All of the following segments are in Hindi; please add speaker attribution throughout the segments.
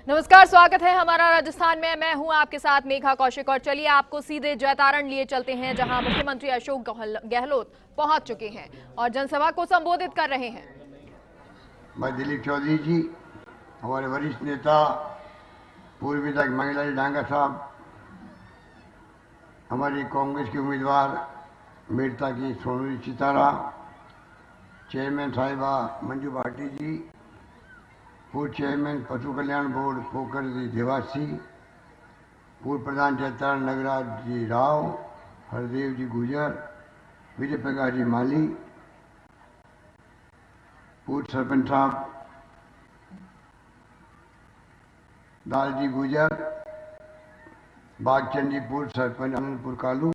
Speaker 1: नमस्कार, स्वागत है हमारा राजस्थान में। मैं हूं आपके साथ मेघा कौशिक और चलिए आपको सीधे जैतारण लिए चलते हैं, जहां मुख्यमंत्री अशोक गहलोत पहुंच चुके हैं और जनसभा को संबोधित कर रहे हैं।
Speaker 2: मैं दिलीप चौधरी जी, हमारे वरिष्ठ नेता पूर्व विधायक मंगलारी डांगा साहब, हमारी कांग्रेस की उम्मीदवार मेड़ता की सोनूरी चितारा, चेयरमैन साहिबा मंजू भाटी जी, पूर्व चेयरमैन पशु कल्याण बोर्ड पोखर जी देवासी, पूर्व प्रधान जैतारण नगराज जी राव, हरदेव जी गुजर, विजय प्रकाश जी माली, पूर्व सरपंच साहब दाल जी गुजर, बागचंद जी पूर्व सरपंच आनंदपुर कालू,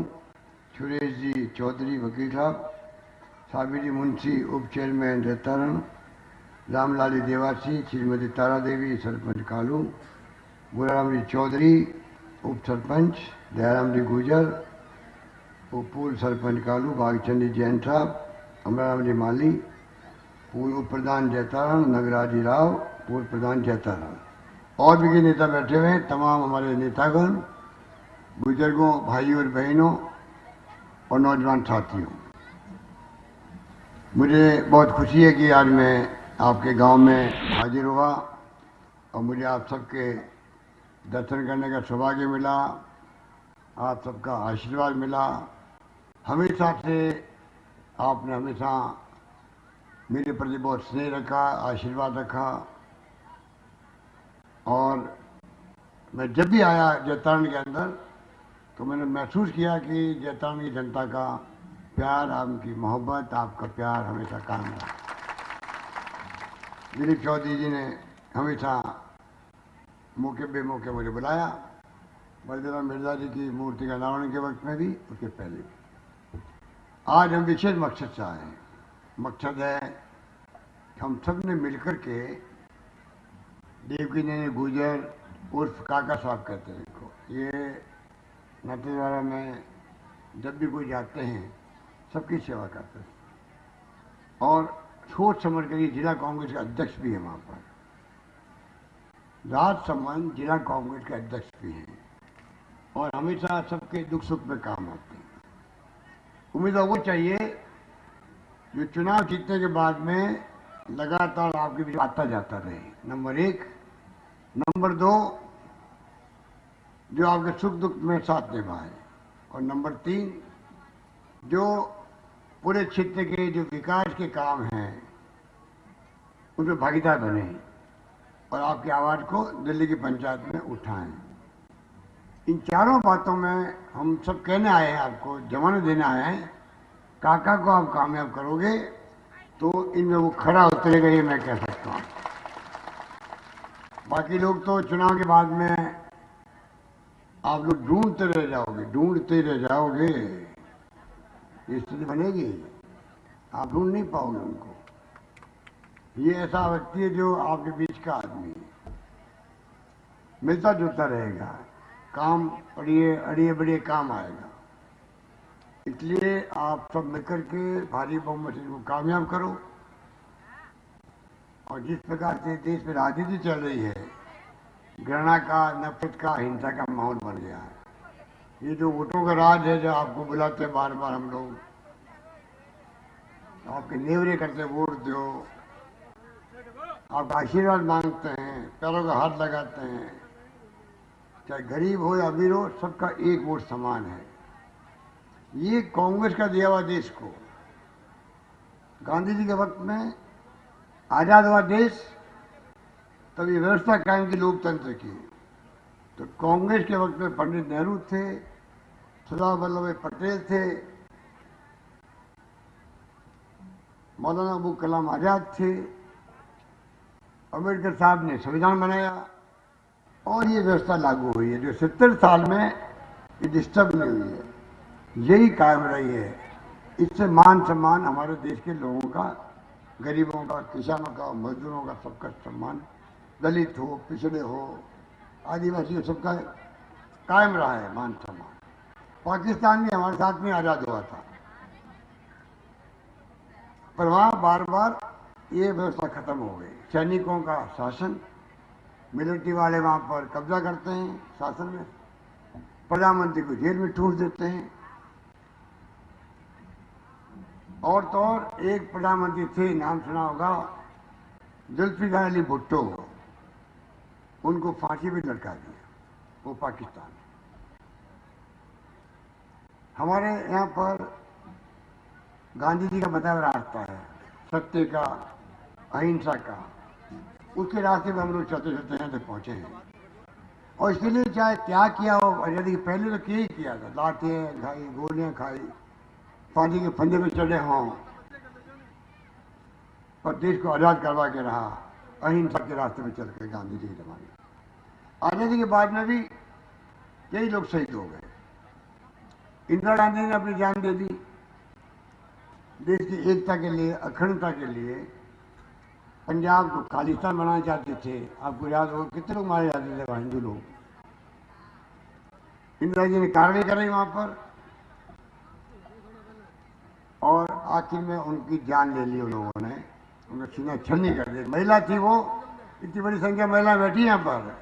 Speaker 2: सुरेश जी चौधरी वकील साहब, साबिर जी मुंशी उप चेयरमैन जैतारण, रामलाली देवासी, श्रीमती तारा देवी सरपंच कालू, बुराराम जी चौधरी उप सरपंच, दयाराम जी गुजर पूर्व सरपंच कालू, बागचंद जी जैन साहब, अमराराम जी माली, पूर्व उप प्रधान जैतारण, नगराज जी राव, पूर्व प्रधान जैतारण और भी नेता बैठे हुए हैं। तमाम हमारे नेतागण, बुजुर्गों, भाइयों और बहनों और नौजवान साथियों, मुझे बहुत खुशी है कि आज मैं आपके गांव में हाजिर हुआ और मुझे आप सबके दर्शन करने का सौभाग्य मिला, आप सबका आशीर्वाद मिला। हमेशा से आपने हमेशा मेरे प्रति बहुत स्नेह रखा, आशीर्वाद रखा और मैं जब भी आया जैतारण के अंदर तो मैंने महसूस किया कि जैतारण की जनता का प्यार, आपकी मोहब्बत, आपका प्यार हमेशा कायम रहा। दिलीप चौधरी जी ने हमेशा मौके बेमौके मुझे बुलाया, बलदेव मिर्जा जी की मूर्ति का अनावरण के वक्त में भी, उसके पहले भी। आज हम विशेष मकसद से आए हैं। मकसद है कि हम सब ने मिलकर के देवकी ने गुजर उर्फ काका साहब कहते हैं इनको, ये नतीजवाड़ा में जब भी कोई जाते हैं सबकी सेवा करते हैं और सोच समझ कर जिला कांग्रेस के अध्यक्ष भी है वहाँ पर, राज संबंध जिला कांग्रेस के अध्यक्ष भी हैं और हमेशा सबके दुख सुख में काम आते हैं। उम्मीद वो चाहिए जो चुनाव जीतने के बाद में लगातार आपके बीच आता जाता रहे, नंबर एक। नंबर दो, जो आपके सुख दुख में साथ निभाए और नंबर तीन, जो पूरे क्षेत्र के जो विकास के काम हैं उनमें भागीदार बने और आपकी आवाज को दिल्ली की पंचायत में उठाएं। इन चारों बातों में हम सब कहने आए हैं, आपको जमानत देने आए हैं। काका को आप कामयाब करोगे तो इनमें वो खरा उतरेगा, ये मैं कह सकता हूँ। बाकी लोग तो चुनाव के बाद में आप लोग ढूंढते रह जाओगे, स्थिति बनेगी, आप ढूंढ नहीं पाओगे उनको। ये ऐसा व्यक्ति है जो आपके बीच का आदमी है, मिलता जुलता रहेगा, काम अड़िए बड़िए काम आएगा। इसलिए आप सब मिलकर के भारी बहुमत को कामयाब करो। और जिस प्रकार से देश में राजनीति चल रही है, घृणा का, नफरत का, हिंसा का माहौल बन गया है। ये जो वोटों का राज है, जो आपको बुलाते हैं बार बार हम लोग, आपके नेवरे करते वोट दो, आपका आशीर्वाद मांगते हैं, पैरों का हाथ लगाते हैं, चाहे गरीब हो या अमीर हो, सबका एक वोट समान है। ये कांग्रेस का दिया हुआ देश को, गांधी जी के वक्त में आजाद हुआ देश, तब ये व्यवस्था कायम की लोकतंत्र की। तो कांग्रेस के वक्त में पंडित नेहरू थे, सरदार वल्लभ भाई पटेल थे, मौलाना अबुल कलाम आजाद थे, अम्बेडकर साहब ने संविधान बनाया और ये व्यवस्था लागू हुई है जो 70 साल में ये डिस्टर्ब नहीं हुई है, यही कायम रही है। इससे मान सम्मान हमारे देश के लोगों का, गरीबों का, किसानों का, मजदूरों का, सबका सम्मान, दलित हो, पिछड़े हो, आदिवासी हो, सबका कायम रहा है मान सम्मान। पाकिस्तान भी हमारे साथ में आजाद हुआ था, पर वहां बार बार ये व्यवस्था खत्म हो गई। सैनिकों का शासन, मिलिट्री वाले वहां पर कब्जा करते हैं शासन में, प्रधानमंत्री को जेल में ठूस देते हैं। और तो और एक प्रधानमंत्री थे, नाम सुना होगा, जुल्फिकार अली भुट्टो, उनको फांसी भी लटका दिया, वो पाकिस्तान। हमारे यहाँ पर गांधी जी का बताया रास्ता है, सत्य का, अहिंसा का, उसके रास्ते में हम लोग चलते चलते यहाँ तक पहुंचे हैं। और इसके लिए चाहे क्या किया हो, आजादी के पहले तो क्या ही किया था, लाठियाँ खाई, गोलियां खाई, फांसी के फंदे पे चढ़े हों, पर देश को आजाद करवा के रहा, अहिंसा के रास्ते पे चल के गांधी जी के जमाने। आजादी के बाद में भी कई लोग शहीद हो गए। इंदिरा गांधी ने अपनी जान दे दी देश की एकता के लिए, अखंडता के लिए। पंजाब को खालिस्तान बनाना चाहते थे, आपको याद हो कितने लोग मारे जाते थे वहां, हिंदू लोग। इंदिरा जी ने कार्रवाई कराई वहां पर और आखिर में उनकी जान ले ली उन लोगों ने, उनका सीना छन्नी कर दिया। महिला थी वो, इतनी बड़ी संख्या महिला बैठी यहाँ पर,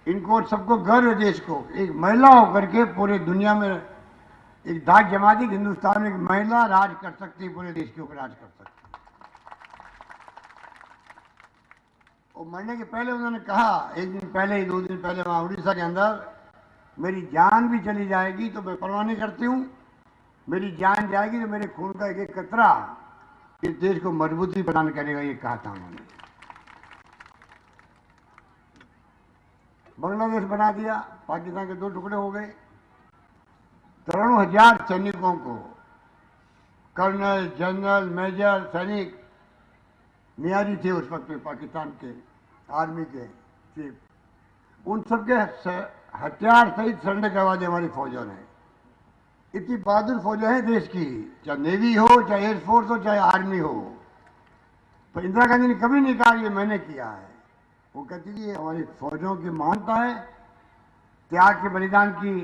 Speaker 2: इनको सबको गर्व है देश को, एक महिला होकर के पूरे दुनिया में एक दाग जमा दी, हिंदुस्तान में एक महिला राज कर सकती है, पूरे देश के ऊपर राज कर सकती है। और मरने के पहले उन्होंने कहा, एक दिन पहले ही, 2 दिन पहले वहां उड़ीसा के अंदर, मेरी जान भी चली जाएगी तो मैं परवाह नहीं करती हूं, मेरी जान जाएगी तो मेरे खून का एक एक कतरा इस देश को मजबूती प्रदान करेगा, ये कहा था उन्होंने। बांग्लादेश बना दिया, पाकिस्तान के 2 टुकड़े हो गए। 93,000 सैनिकों को, कर्नल, जनरल, मेजर, सैनिक, नियारी थे उस वक्त पाकिस्तान के आर्मी के चीफ, उन सबके हथियार सहित सरेंडर करवा दिया हमारी फौजों ने। इतनी बहादुर फौजें हैं देश की, चाहे नेवी हो, चाहे एयरफोर्स हो, चाहे आर्मी हो। पर इंदिरा गांधी ने कभी नहीं कहा ये मैंने किया है। वो कहती थी हमारी फौजों की महानता है, त्याग के बलिदान की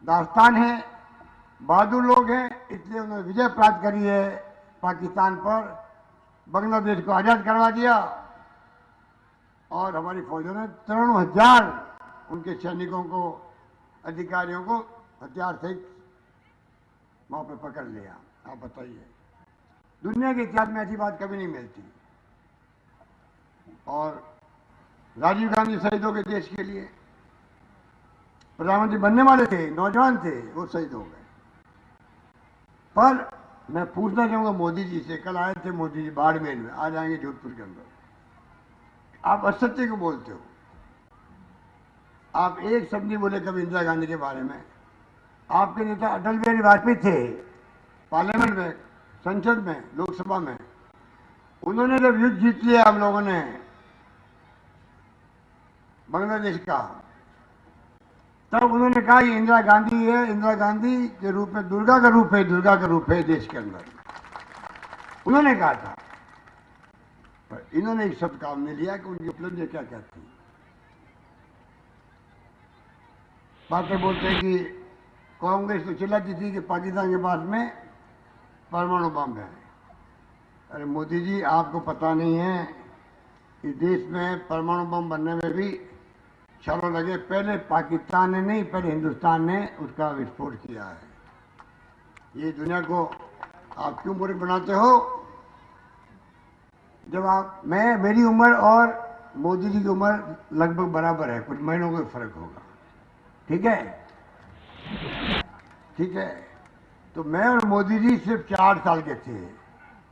Speaker 2: दास्तान है, बहादुर लोग हैं, इसलिए उन्होंने विजय प्राप्त करी है पाकिस्तान पर, बांग्लादेश को आजाद करवा दिया। और हमारी फौजों ने 93,000 उनके सैनिकों को, अधिकारियों को हथियार सहित वहां पर पकड़ लिया। आप बताइए, दुनिया के इतिहास में ऐसी बात कभी नहीं मिलती। और राजीव गांधी शहीद हो गए देश के लिए, प्रधानमंत्री बनने वाले थे, नौजवान थे, वो शहीद हो गए। पर मैं पूछना चाहूंगा मोदी जी से, कल आए थे मोदी जी बाड़मेर में, आ जाएंगे जोधपुर के अंदर। आप असत्य को बोलते हो, आप एक शब्द नहीं बोले कभी इंदिरा गांधी के बारे में। आपके नेता अटल बिहारी वाजपेयी थे, पार्लियामेंट में, संसद में, लोकसभा में, उन्होंने जब युद्ध जीत लिया हम लोगों ने बांग्लादेश का, तब उन्होंने कहा ये इंदिरा गांधी है, इंदिरा गांधी के रूप में दुर्गा का रूप है, दुर्गा का रूप है देश के अंदर, उन्होंने कहा था। पर इन्होंने एक शब्द काम नहीं लिया कि उनकी उपलब्धि क्या क्या थी। बातें बोलते हैं कि कांग्रेस तो चिल्लाती थी कि पाकिस्तान के पास में परमाणु बम है। अरे मोदी जी, आपको पता नहीं है कि देश में परमाणु बम बनने में भी सालों लगे। पहले पाकिस्तान ने नहीं, पहले हिंदुस्तान ने उसका विस्फोट किया है। ये दुनिया को आप क्यों मूर्ख बनाते हो? जब आप, मेरी उम्र और मोदी जी की उम्र लगभग बराबर है, कुछ महीनों का फर्क होगा, ठीक है, ठीक है। तो मैं और मोदी जी सिर्फ 4 साल के थे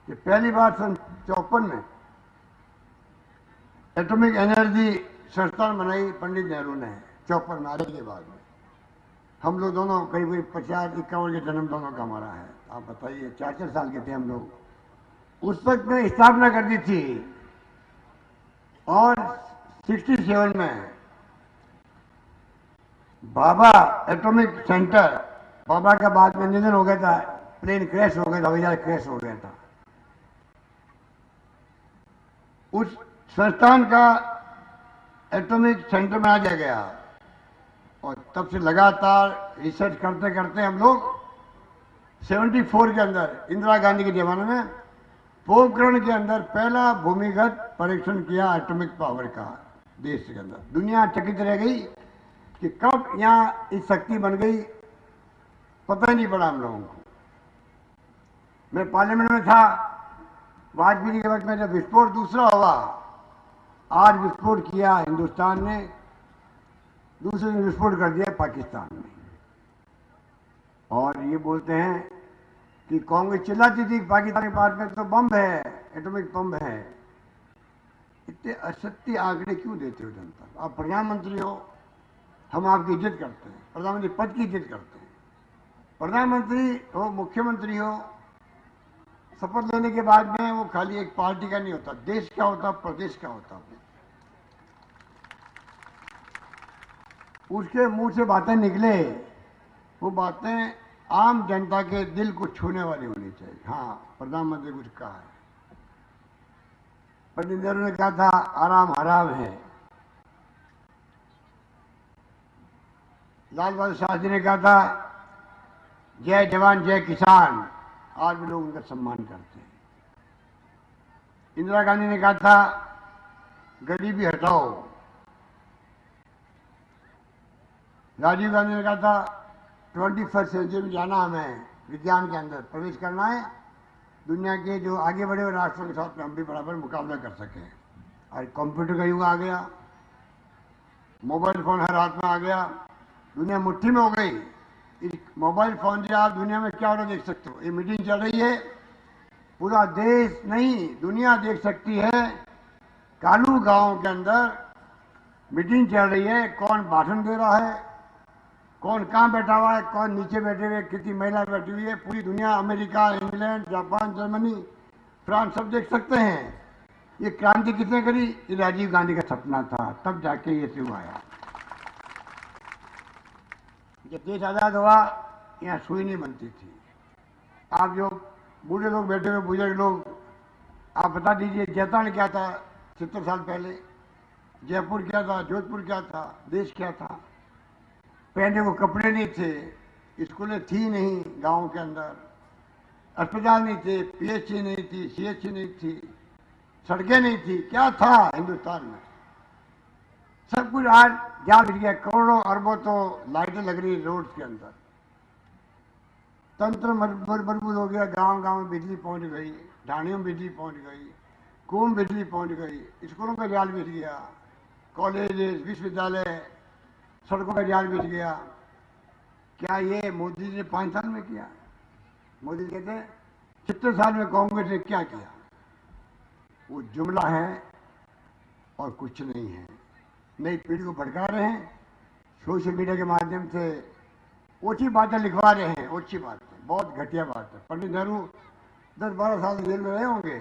Speaker 2: कि पहली बार सन 54 में एटॉमिक एनर्जी संस्थान बनाई पंडित नेहरू ने, 54 में, आजादी के बाद में। हम लोग दोनों करीब 50-51 के जन्म दोनों का हमारा है। आप बताइए, 4-4 साल के थे हम लोग। उस वक्त में स्थापना कर दी थी। और 67 में बाबा एटॉमिक सेंटर, बाबा का बाद में निधन हो गया था, प्लेन क्रैश हो गया था, हवाई जहाज क्रैश हो गया था। उस संस्थान का एटॉमिक सेंटर बना दिया गया और तब से लगातार रिसर्च करते करते हम लोग 74 के अंदर, इंदिरा गांधी के जमाने में, पोखरण के अंदर पहला भूमिगत परीक्षण किया एटॉमिक पावर का। देश के अंदर। दुनिया चकित रह गई कि कब यहाँ इस शक्ति बन गई, पता ही नहीं पड़ा हम लोगों को। मैं पार्लियामेंट में था वाजपेयी जी के वक्त में, जब विस्फोट दूसरा हुआ, आज विस्फोट किया हिंदुस्तान ने, दूसरे दिन विस्फोट कर दिया पाकिस्तान में। और ये बोलते हैं कि कांग्रेस चिल्लाती थी पाकिस्तान के पास में तो बम है, एटॉमिक बम है। इतने असत्य आंकड़े क्यों देते हो जनता? आप प्रधानमंत्री हो, हम आपकी इज्जत करते हैं, प्रधानमंत्री पद की इज्जत करते हैं। प्रधानमंत्री हो, मुख्यमंत्री हो, शपथ लेने के बाद में वो खाली एक पार्टी का नहीं होता, देश का होता, प्रदेश का होता। उसके मुंह से बातें निकले, वो बातें आम जनता के दिल को छूने वाली होनी चाहिए। हाँ, प्रधानमंत्री कुछ कहा है। पंडित नेहरू ने कहा था आराम हराम है। लाल बहादुर शास्त्री ने कहा था जय जवान जय किसान। आज भी लोग उनका सम्मान करते हैं। इंदिरा गांधी ने कहा था गरीबी हटाओ। राजीव गांधी ने कहा था 21st सेंचुरी में जाना, हमें विज्ञान के अंदर प्रवेश करना है, दुनिया के जो आगे बढ़े हुए राष्ट्रों के साथ में हम भी बराबर मुकाबला कर सकें। आज कंप्यूटर का युग आ गया, मोबाइल फोन हर हाथ में आ गया, दुनिया मुट्ठी में हो गई। इस मोबाइल फोन से आप दुनिया में क्या हो रहा देख सकते हो। ये मीटिंग चल रही है, पूरा देश नहीं दुनिया देख सकती है। कालू गांव के अंदर मीटिंग चल रही है, कौन भाषण दे रहा है, कौन कहाँ बैठा हुआ है, कौन नीचे बैठे हुए, कितनी महिला बैठी हुई है, पूरी दुनिया, America, England, Japan, Germany, France, सब देख सकते हैं। ये क्रांति किसने करी? ये राजीव गांधी का सपना था, तब जाके ये शुरू आया। जब देश आजाद हुआ, यहाँ सुई नहीं बनती थी। आप जो बूढ़े लोग बैठे हुए, बुजुर्ग लोग, आप बता दीजिए जैतान क्या था 70 साल पहले, जयपुर क्या था, जोधपुर क्या था, देश क्या था। पहनने को कपड़े नहीं थे, स्कूलें थी नहीं गांव के अंदर, अस्पताल नहीं थे, पीएचसी नहीं थी, सीएचसी नहीं थी, सड़कें नहीं थी, क्या था हिंदुस्तान में? सब कुछ आज जा बिक गया। करोड़ों अरबों तो लाइटें लग रही रोड के अंदर, तंत्र मजबूत हो गया, गांव गांव में बिजली पहुंच गई, ढाणियों में बिजली पहुंच गई, कुओं में बिजली पहुंच गई, स्कूलों का जाल बिछ गया, कॉलेज विश्वविद्यालय, सड़कों का जाल बिछ गया। क्या ये मोदी जी ने 5 साल में किया? मोदी कहते हैं 70 साल में कांग्रेस ने क्या किया? वो जुमला है और कुछ नहीं है। नई पीढ़ी को भड़का रहे हैं, सोशल मीडिया के माध्यम से ओछी बातें लिखवा रहे हैं, ओछी बातें, बहुत घटिया बात है। पंडित नेहरू 10-12 साल जेल में रहे होंगे,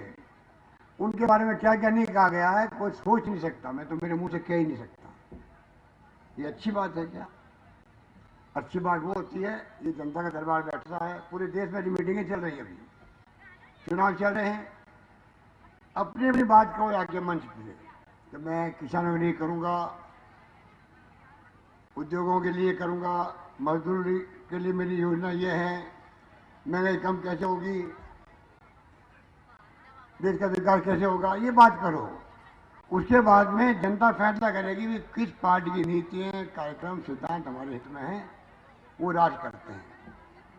Speaker 2: उनके बारे में क्या क्या नहीं कहा गया है कोई सोच नहीं सकता, मैं तो मेरे मुंह से कह ही नहीं सकता। ये अच्छी बात है क्या? अच्छी बात वो होती है ये जनता का दरबार बैठता है, पूरे देश में मीटिंगें चल रही है, अभी चुनाव चल रहे हैं, अपनी अपनी बात कहो आके मंच पे कि मैं किसानों के लिए करूंगा, उद्योगों के लिए करूंगा, मजदूरी के लिए मेरी योजना ये है, महंगाई कम कैसे होगी, देश का विकास कैसे होगा, ये बात करो। उसके बाद में जनता फैसला करेगी कि किस पार्टी की नीतियां, कार्यक्रम, सिद्धांत हमारे हित में हैं, वो राज करते हैं।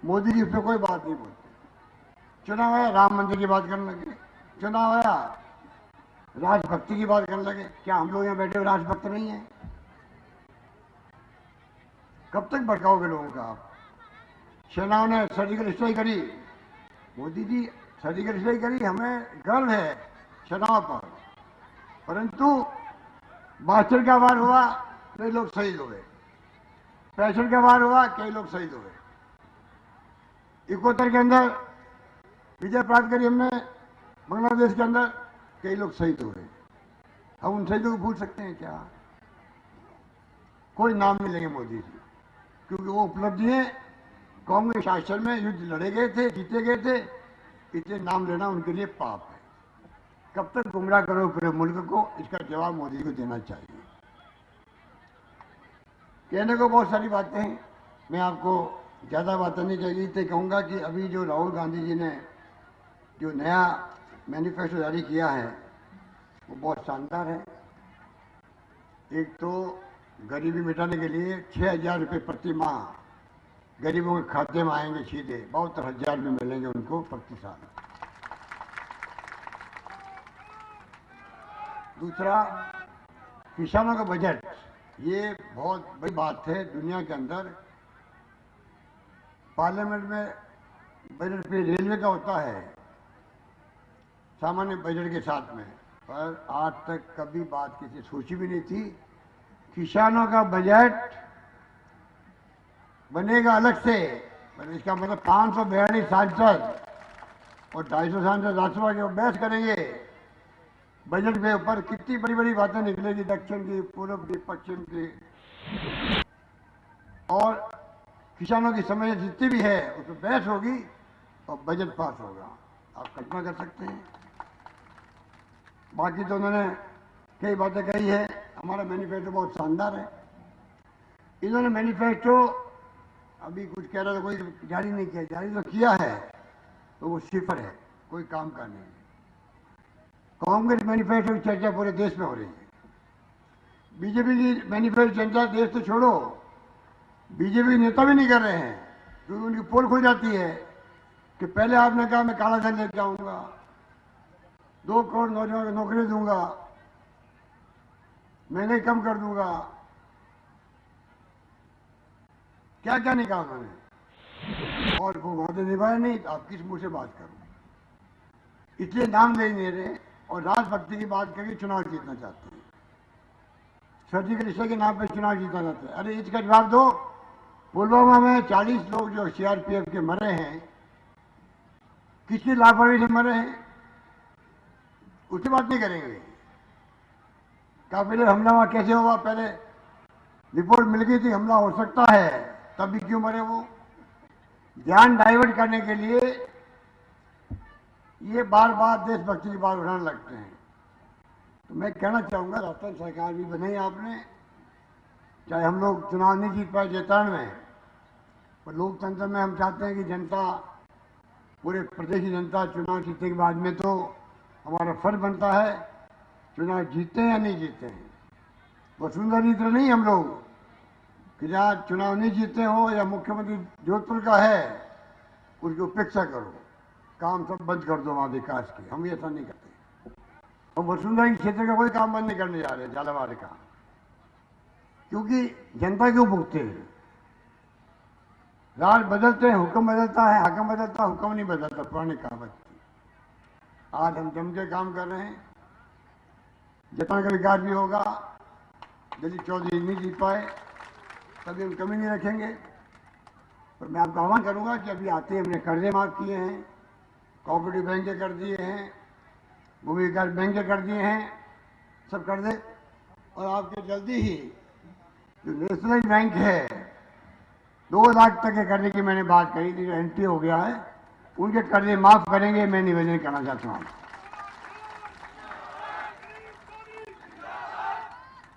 Speaker 2: मोदी जी उस पर कोई बात नहीं बोलते। चुनाव आया राम मंदिर की बात करने लगे, चुनाव आया राजभक्ति की बात करने लगे। क्या हम लोग यहाँ बैठे हुए राजभक्त नहीं है? कब तक भड़काओगे लोगों का आप? सेनाओं ने सर्जिकल स्ट्राइक करी, मोदी जी सर्जिकल स्ट्राइक करी, हमें गर्व है सेनाओं पर, परंतु 72 का वार हुआ, कई लोग शहीद हुए, 65 का वार हुआ, कई लोग शहीद हुए, 71 के अंदर विजय प्राप्त करी हमने बांग्लादेश के अंदर, कई लोग शहीद हुए। हम उन शहीदों को भूल सकते हैं क्या? कोई नाम नहीं लेंगे मोदी जी, क्योंकि वो उपलब्धियां कांग्रेस शासन में युद्ध लड़े गए थे, जीते गए थे, इतने नाम लेना उनके लिए पाप है। कब तक गुमराह करो पूरे मुल्क को, इसका जवाब मोदी को देना चाहिए। कहने को बहुत सारी बातें हैं, मैं आपको ज़्यादा बातें नहीं चाहिए, तो कहूँगा कि अभी जो राहुल गांधी जी ने जो नया मैनिफेस्टो जारी किया है वो बहुत शानदार है। एक तो गरीबी मिटाने के लिए 6,000 रुपये प्रति माह गरीबों के खाते में आएंगे सीधे, 72,000 रुपये मिलेंगे उनको प्रति साल। दूसरा, किसानों का बजट, ये बहुत बड़ी बात है दुनिया के अंदर। पार्लियामेंट में बजट पे रेलवे का होता है सामान्य बजट के साथ में, पर आज तक कभी बात किसी सोची भी नहीं थी। किसानों का बजट बनेगा अलग से, पर इसका मतलब 542 सांसद और 250 सांसद राज्यसभा के बहस करेंगे बजट के ऊपर। कितनी बड़ी बड़ी बातें निकलेगी, दक्षिण की, पूर्व की, पश्चिम की, और किसानों की समस्या जितनी भी है उस पर बहस होगी और बजट पास होगा। आप कल्पना कर सकते हैं। बाकी तो उन्होंने कई बातें कही है। हमारा मैनिफेस्टो बहुत शानदार है। इन्होंने मैनिफेस्टो अभी कुछ कह रहा था, कोई जारी नहीं किया, जारी तो किया है तो वो सिफर है, कोई काम का नहीं। कांग्रेस मैनिफेस्टो की चर्चा पूरे देश में हो रही है। बीजेपी की मैनिफेस्टो चर्चा देश तो छोड़ो, बीजेपी के नेता भी नहीं कर रहे हैं, क्योंकि उनकी पोल खुल जाती है कि पहले आपने कहा मैं काला धन लेके आऊंगा, 2 करोड़ नौजवानों को नौकरी दूंगा, महंगाई कम कर दूंगा, क्या क्या नहीं कहा उन्होंने, और वो वादे निभाए नहीं। तो आप किस मुंह से बात करो? इसलिए नाम ले नहीं रहे और राजभक्ति की बात करके चुनाव जीतना चाहते हैं, सर्जिकल स्ट्राइक के नाम पे चुनाव जीतना चाहते हैं। अरे इसका जवाब दो। पुलवामा में 40 लोग जो सीआरपीएफ के मरे हैं, किसकी लापरवाही से मरे हैं, उसकी बात नहीं करेंगे। क्या पहले हमला वहां कैसे हुआ? पहले रिपोर्ट मिल गई थी हमला हो सकता है, तभी क्यों मरे वो? ध्यान डाइवर्ट करने के लिए ये बार बार देशभक्ति की बात उठाने लगते हैं। तो मैं कहना चाहूंगा, राजस्थान सरकार भी बनाई आपने, चाहे हम लोग चुनाव नहीं जीत पाए जैतारण में, पर लोकतंत्र में हम चाहते हैं कि जनता, पूरे प्रदेश की जनता चुनाव जीतने के बाद में तो हमारा फर्ज बनता है चुनाव जीते हैं या नहीं जीते हैं। वसुंधरा जी तो नहीं हम लोग कि जहाँ चुनाव नहीं जीते हो या मुख्यमंत्री जोधपुर का है उसकी उपेक्षा करो, काम सब बंद कर दो वहाँ विकास की। हम ऐसा नहीं करते। और वसुंधरा के क्षेत्र का कोई काम बंद नहीं करने जा रहे, झालावाड़ का, क्योंकि जनता क्यों भुगते हैं? राज बदलते हैं, हुक्म बदलता है, हाकम बदलता है, हुक्म नहीं बदलता, पुरानी कहावत। आज हम जम के काम कर रहे हैं, जितना का विकास भी होगा। दिलीप चौधरी नहीं जीत पाए तभी हम कमी नहीं रखेंगे। पर मैं आपका आह्वान करूंगा कि अभी आते ही हमने कर्जे माफ किए हैं, कोऑपरेटिव बैंक के कर दिए हैं, भूमि विकास बैंक के कर दिए हैं, सब कर दे। और आपके जल्दी ही जो नेशनल बैंक है 2 लाख तक के करने की मैंने बात कही थी, जो एनपीए हो गया है, उनके कर्जे माफ करेंगे। मैं निवेदन करना चाहता हूँ,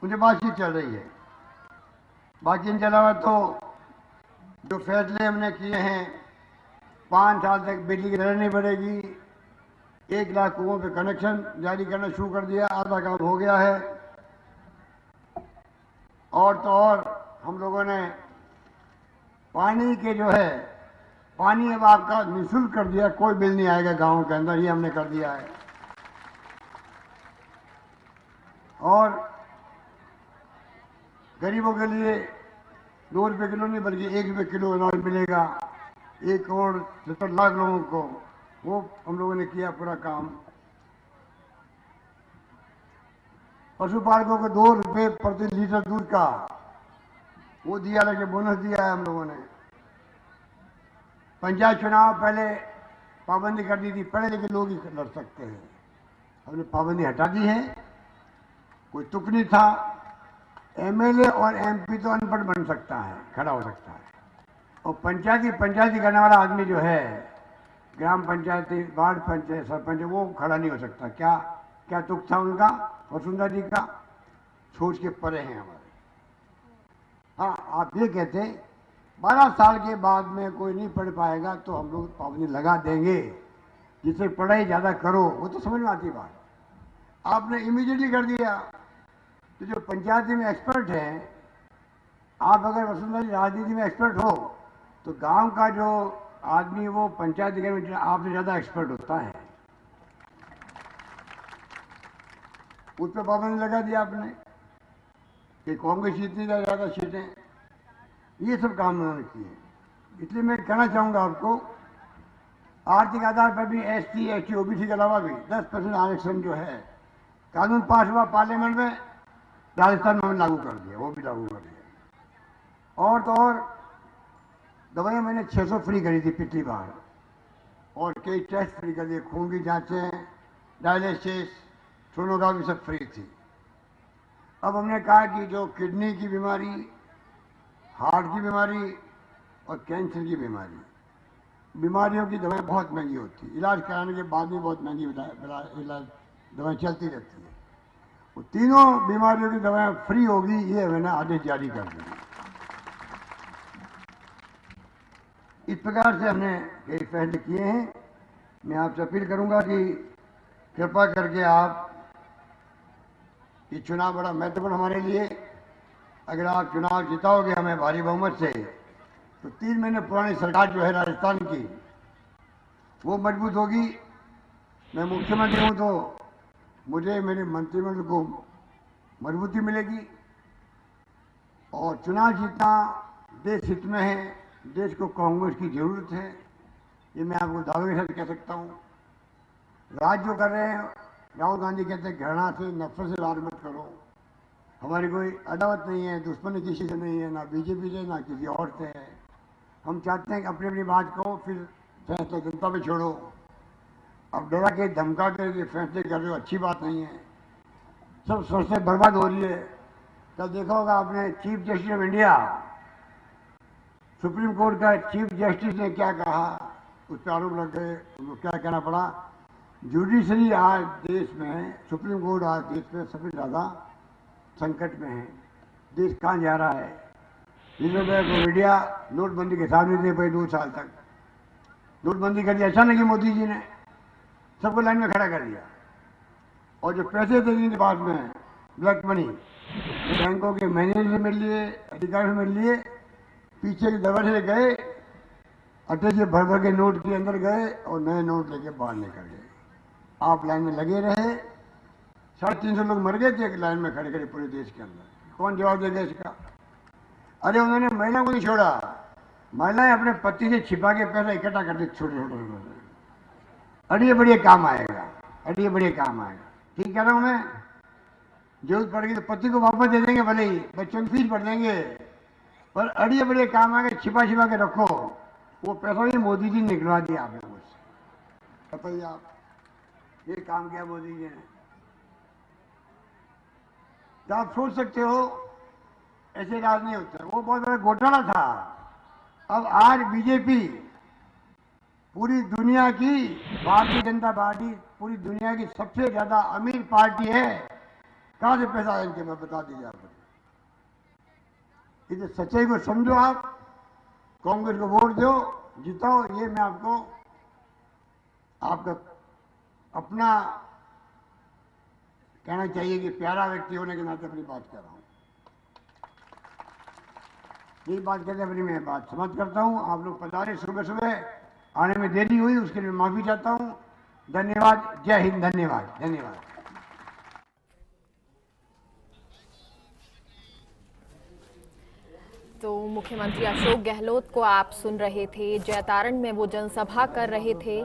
Speaker 2: मुझे बातचीत चल रही है। बाकी इनके अलावा तो जो फैसले हमने किए हैं, 5 साल तक बिजली की दर नहीं बढ़ेगी, 1 लाख कुओं पे कनेक्शन जारी करना शुरू कर दिया, आधा काम हो गया है। और तो और हम लोगों ने पानी के जो है, पानी अब आपका निःशुल्क कर दिया, कोई बिल नहीं आएगा गांवों के अंदर, ये हमने कर दिया है। और गरीबों के लिए 2 रुपये किलो नहीं बल्कि 1 रुपये किलो अनाज मिलेगा 1 करोड़ 70 लाख लोगों को, वो हम लोगों ने किया पूरा काम। पशुपालकों को 2 रुपये प्रति लीटर दूध का वो दिया, लगे बोनस दिया है हम लोगों ने। पंचायत चुनाव पहले पाबंदी कर दी थी, पढ़े लिखे लोग ही लड़ सकते हैं, हमने पाबंदी हटा दी है, कोई तुक नहीं था। एमएलए और एमपी तो अनपढ़ बन सकता है, खड़ा हो सकता है, और पंचायती करने वाला आदमी जो है, ग्राम पंचायती, वार्ड पंचायत, सरपंच, वो खड़ा नहीं हो सकता। क्या तुक था उनका? वसुंधरा जी का सोच के परे हैं हमारे। हाँ, आप ये कहते 12 साल के बाद में कोई नहीं पढ़ पाएगा तो हम लोग पाबंदी लगा देंगे, जिससे पढ़ाई ज्यादा करो, वो तो समझ में आती बात। आपने इमीडिएटली कर दिया, तो जो पंचायती में एक्सपर्ट हैं, आप अगर वसुंधरा जी राजनीति में एक्सपर्ट हो तो गांव का जो आदमी वो पंचायत में आपसे ज्यादा एक्सपर्ट होता है। उस पर पाबंदी लगा दिया आपने कि कांग्रेस जीतनी ज्यादा सीटें, ये सब काम उन्होंने किए। इसलिए मैं कहना चाहूंगा आपको, आर्थिक आधार पर भी SC, ST, OBC के अलावा भी 10% आरक्षण जो है कानून पास हुआ पार्लियामेंट में, राजस्थान में लागू कर दिया, वो भी लागू कर दिया। और तो और दवाइयाँ मैंने 600 फ्री करी थी पिछली बार, और कई टेस्ट फ्री कर दिए, खून की जांचें, डायलिसिस, सोनोग्राफी सब फ्री थी। अब हमने कहा कि जो किडनी की बीमारी, हार्ट की बीमारी और कैंसर की बीमारियों की दवाएं बहुत महंगी होती है, इलाज कराने के बाद भी बहुत महंगी इलाज दवाएं चलती रहती है। वो तीनों बीमारियों की दवाएं फ्री होगी, ये मैंने आदेश जारी कर दिया। इस प्रकार से हमने कई फैसले किए हैं। मैं आपसे अपील करूंगा कि कृपा करके आप, ये चुनाव बड़ा महत्वपूर्ण हमारे लिए, अगर आप चुनाव जिताओगे हमें भारी बहुमत से, तो 3 महीने पुरानी सरकार जो है राजस्थान की, वो मजबूत होगी। मैं मुख्यमंत्री हूं तो मुझे मेरे मंत्रिमंडल को मजबूती मिलेगी, और चुनाव जीतना देश हित में है, देश को कांग्रेस की जरूरत है, ये मैं आपको दावे के साथ कह सकता हूं। राज जो कर रहे हैं, राहुल गांधी कहते हैं घृणा से, नफरत से राज मत करो। हमारी कोई अदावत नहीं है, दुश्मनी किसी से नहीं है, ना बीजेपी से ना किसी और से है। हम चाहते हैं कि अपनी अपनी बात कहो, फिर फैसला जनता पे छोड़ो। अब डरा के धमका के फैसले कर रहे हो, अच्छी बात नहीं है। सब सोचते बर्बाद हो रही है। कल देखा होगा आपने, chief justice of India, supreme court का चीफ जस्टिस ने क्या कहा, उस पर आरोप लग गए, उनको क्या कहना पड़ा। जुडिशरी आज देश में, सुप्रीम कोर्ट आज देश में सबसे ज्यादा संकट में है। देश कहाँ जा रहा है। रिजर्व बैंक ऑफ इंडिया नोटबंदी के सामने दे पाई 2 साल तक, नोटबंदी कर दिया अचानक ही मोदी जी ने, सबको लाइन में खड़ा कर दिया। और जो पैसे थे जिनके पास में ब्लैक मनी, बैंकों के मैनेजर से मिल लिए, अधिकारी से मिल लिए, पीछे के दरवाजे से गए, अटैच से भर भर के नोट के अंदर गए और नए नोट लेके बाहर निकल गए। आप लाइन में लगे रहे, 350 लोग मर गए थे एक लाइन में खड़े खड़े पूरे देश के अंदर। कौन जवाब देगा इसका। अरे उन्होंने महिला को नहीं छोड़ा, महिलाएं अपने पति से छिपा के पैसा इकट्ठा करते छोटे छोटे। अड़िए बढ़िए काम आएगा, अड़िए बढ़िए काम आएगा। ठीक कह रहा हूं मैं। जरूरत पड़ेगी तो पति को वापस दे देंगे, भले ही बच्चों की फीस भर देंगे, पर अड़िए बढ़िए काम आएगा। छिपा छिपा के रखो, वो पैसा ही मोदी जी निकलवा दिया आप लोगों से। बताइए आप, ये काम किया मोदी जी ने। तो आप सोच सकते हो ऐसे राज नहीं होता, वो बहुत बड़ा घोटाला था। अब आज बीजेपी पूरी दुनिया की, भारतीय जनता पार्टी पूरी दुनिया की सबसे ज्यादा अमीर पार्टी है। कहां से पैसा आया इनके, मैं बता दीजिए आप। इसे सच्चाई को समझो, आप कांग्रेस को वोट दो, जिताओ। ये मैं आपको आपका अपना कहना चाहिए कि प्यारा व्यक्ति होने के नाते अपनी बात कर रहा हूं। यही बात कहते अपनी मैं बात समझ करता हूं। आप लोग पधारे, सुबह सुबह आने में देरी हुई, उसके लिए माफी चाहता हूं। धन्यवाद। जय हिंद। धन्यवाद। धन्यवाद।
Speaker 1: तो मुख्यमंत्री अशोक गहलोत को आप सुन रहे थे, जैतारण में वो जनसभा कर रहे थे,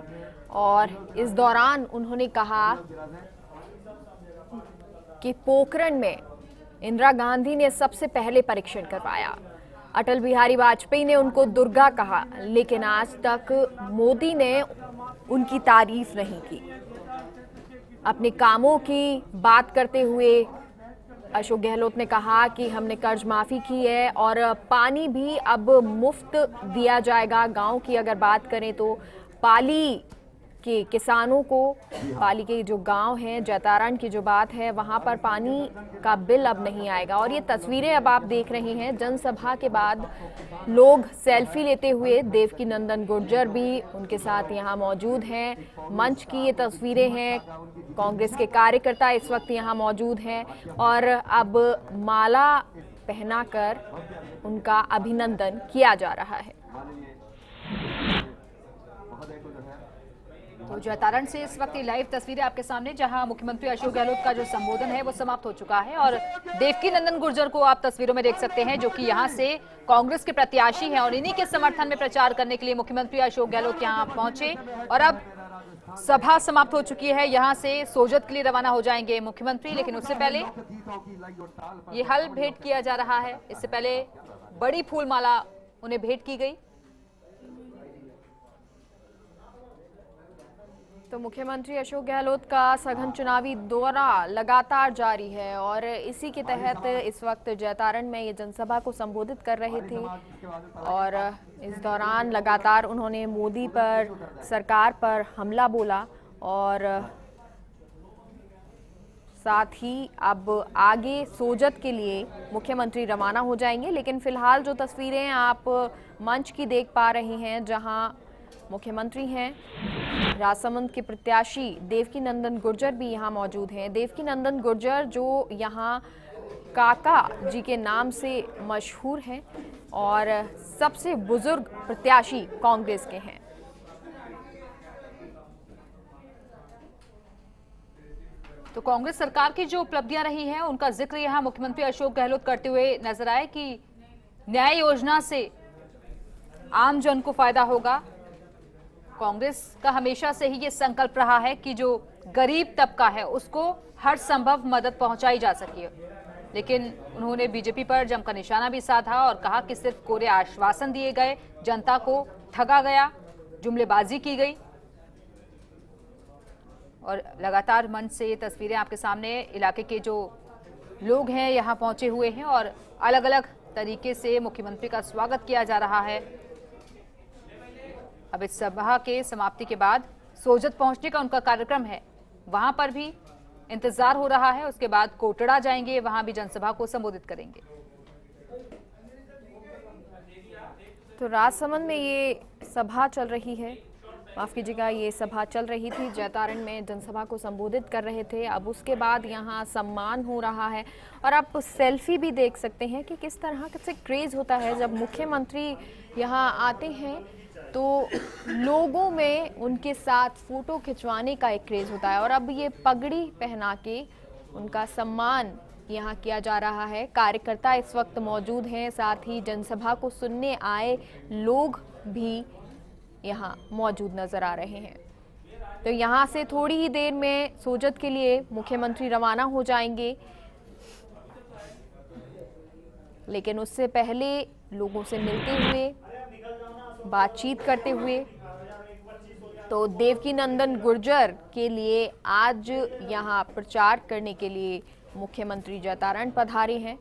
Speaker 1: और इस दौरान उन्होंने कहा कि पोखरण में इंदिरा गांधी ने सबसे पहले परीक्षण करवाया। अटल बिहारी वाजपेयी ने उनको दुर्गा कहा, लेकिन आज तक मोदी ने उनकी तारीफ नहीं की। अपने कामों की बात करते हुए अशोक गहलोत ने कहा कि हमने कर्ज माफी की है और पानी भी अब मुफ्त दिया जाएगा। गांव की अगर बात करें तो पाली कि किसानों को पाली के जो गांव हैं, जैतारण की जो बात है, वहां पर पानी का बिल अब नहीं आएगा। और ये तस्वीरें अब आप देख रहे हैं, जनसभा के बाद लोग सेल्फी लेते हुए, देवकी नंदन गुर्जर भी उनके साथ यहां मौजूद हैं। मंच की ये तस्वीरें हैं, कांग्रेस के कार्यकर्ता इस वक्त यहां मौजूद हैं और अब माला पहनाकर उनका अभिनंदन किया जा रहा है।
Speaker 3: तो जैतारण से इस वक्त लाइव तस्वीरें आपके सामने, जहां मुख्यमंत्री अशोक गहलोत का जो संबोधन है वो समाप्त हो चुका है और देवकी नंदन गुर्जर को आप तस्वीरों में देख सकते हैं, जो कि यहां से कांग्रेस के प्रत्याशी हैं और इन्हीं के समर्थन में प्रचार करने के लिए मुख्यमंत्री अशोक गहलोत यहां पहुंचे। और अब सभा समाप्त हो चुकी है, यहां से सोजत के लिए रवाना हो जाएंगे मुख्यमंत्री, लेकिन उससे पहले ये हल भेंट किया जा रहा है। इससे पहले बड़ी फूल माला उन्हें भेंट की गई।
Speaker 1: तो मुख्यमंत्री अशोक गहलोत का सघन चुनावी दौरा लगातार जारी है और इसी के तहत इस वक्त जैतारण में ये जनसभा को संबोधित कर रहे थे और इस दौरान लगातार उन्होंने मोदी पर, सरकार पर हमला बोला और साथ ही अब आगे सोजत के लिए मुख्यमंत्री रवाना हो जाएंगे। लेकिन फिलहाल जो तस्वीरें आप मंच की देख पा रहे हैं, जहां मुख्यमंत्री हैं, राजसमंद के प्रत्याशी देवकी नंदन गुर्जर भी यहां मौजूद हैं। देवकी नंदन गुर्जर जो यहां काका जी के नाम से मशहूर हैं और सबसे बुजुर्ग प्रत्याशी कांग्रेस के हैं।
Speaker 3: तो कांग्रेस सरकार की जो उपलब्धियां रही हैं उनका जिक्र यहां मुख्यमंत्री अशोक गहलोत करते हुए नजर आए कि न्याय योजना से आम जन को फायदा होगा। कांग्रेस का हमेशा से ही ये संकल्प रहा है कि जो गरीब तबका है उसको हर संभव मदद पहुंचाई जा सके, लेकिन उन्होंने बीजेपी पर जमकर निशाना भी साधा और कहा कि सिर्फ कोरे आश्वासन दिए गए, जनता को ठगा गया, जुमलेबाजी की गई। और लगातार मंच से ये तस्वीरें आपके सामने, इलाके के जो लोग हैं यहाँ पहुंचे हुए हैं और अलग अलग तरीके से मुख्यमंत्री का स्वागत किया जा रहा है। अब इस सभा के समाप्ति के बाद सोजत पहुंचने का उनका कार्यक्रम है, वहां पर भी इंतजार हो रहा है। उसके बाद कोटड़ा जाएंगे, वहां भी जनसभा को संबोधित करेंगे।
Speaker 1: तो राजसमंद में ये सभा चल रही है, माफ कीजिएगा, ये सभा चल रही थी, जैतारण में जनसभा को संबोधित कर रहे थे। अब उसके बाद यहाँ सम्मान हो रहा है और आप सेल्फी भी देख सकते हैं कि किस तरह से क्रेज होता है जब मुख्यमंत्री यहाँ आते हैं, तो लोगों में उनके साथ फोटो खिंचवाने का एक क्रेज होता है। और अब ये पगड़ी पहना के उनका सम्मान यहाँ किया जा रहा है। कार्यकर्ता इस वक्त मौजूद हैं, साथ ही जनसभा को सुनने आए लोग भी यहाँ मौजूद नजर आ रहे हैं। तो यहाँ से थोड़ी ही देर में सोजत के लिए मुख्यमंत्री रवाना हो जाएंगे, लेकिन उससे पहले लोगों से मिलते हुए, बातचीत करते हुए, तो देवकी नंदन गुर्जर के लिए आज यहाँ प्रचार करने के लिए मुख्यमंत्री जैतारण पधारे हैं।